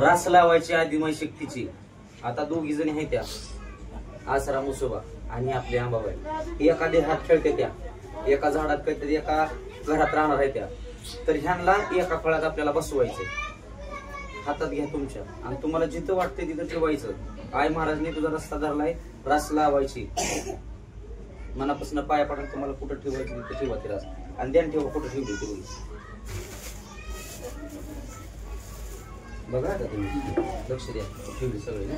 रास लावायची आदिमाई शक्तीची. आता दोघी जणी आहेत त्या, आसरा मुसोबा आणि आपली अंबाबाई. एका देहात खेळते त्या, एका झाडात काहीतरी एका घरात राहणार आहे त्या. तर ह्यांना एका फळात आपल्याला बसवायचं, हातात घ्या तुमच्या, आणि तुम्हाला जिथं वाटतंय तिथं ठेवायचं. आई महाराजने तुझा रस्ता धरलाय, रास लावायची. मनापासून पाया पडून तुम्हाला कुठं ठेवायचं तिथं ठेवा ते रास, आणि ध्यान ठेवा कुठं ठेवली तुम्ही. बघा आता तुम्ही लक्ष द्या, ठेवली सगळी ना.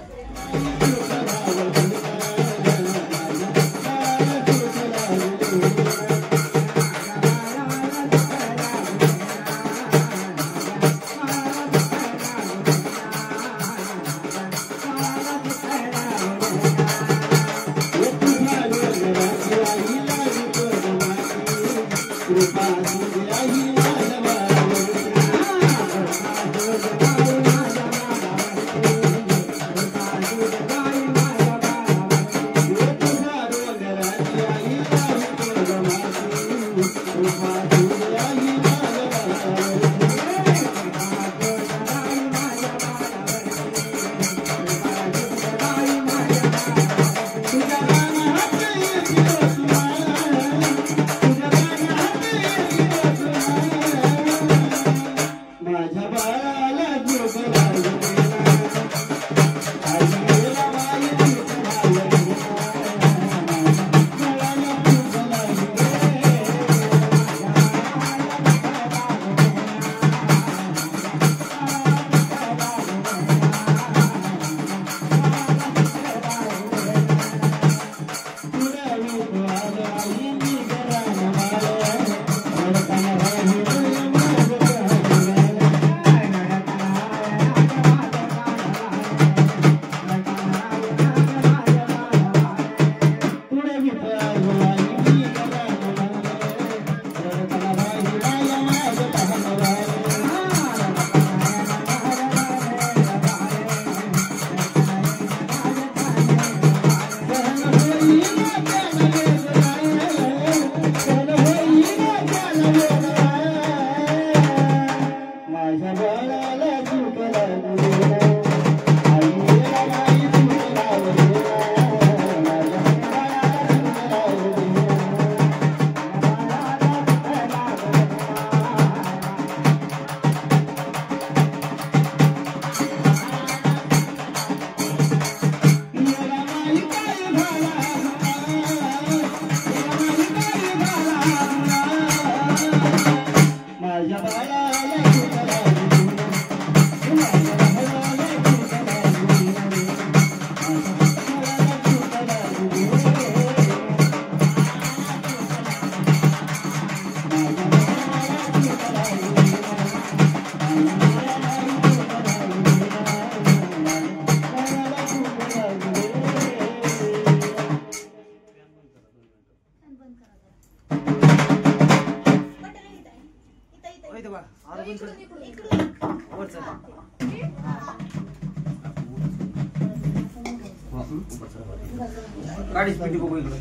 गाडीच पिटी बघू इकडं.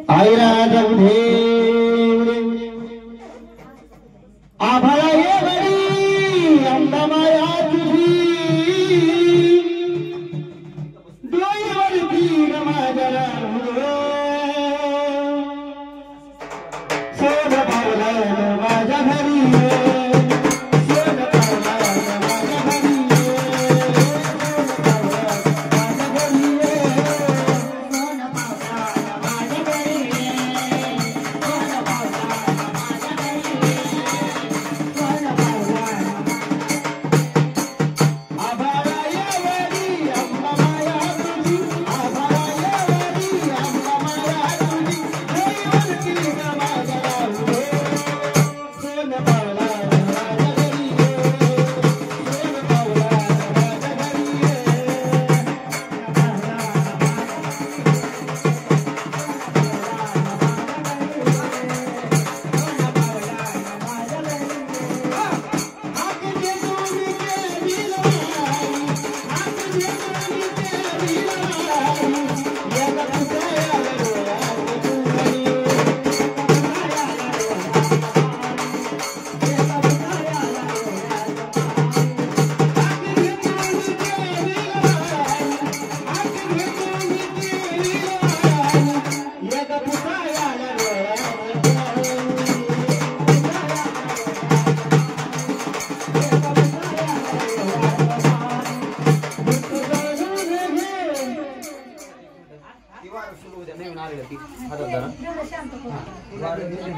आईरा जवढे आभाळा ये बरी अंबामाया तुझी डोईवरती माझ्या सोड पावलं माझ्या घरी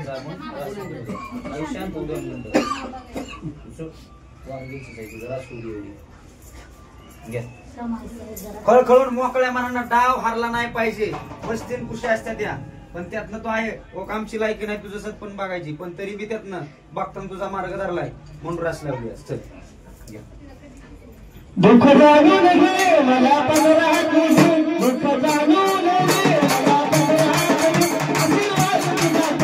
सांगितलं आपण आयुष्यात उद्या खळखळून मोकळ्या मनानं डाव हारला नाही पाहिजे. मस्तीन खुशी असतात त्या, पण त्यातनं तो आहे ओ आमची लायकी नाही तुझं सत पण बघायची, पण तरी बी त्यातनं बघताना तुझा मार्ग धरलाय म्हणून रास लावली असत. दुःख जाणू नये मला पण राहते, दुःख जाणू नये मला पण राहते, आशीर्वाद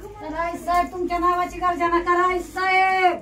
तुझा राय साहेब तुमच्या नावाची गर्जना करा साहेब.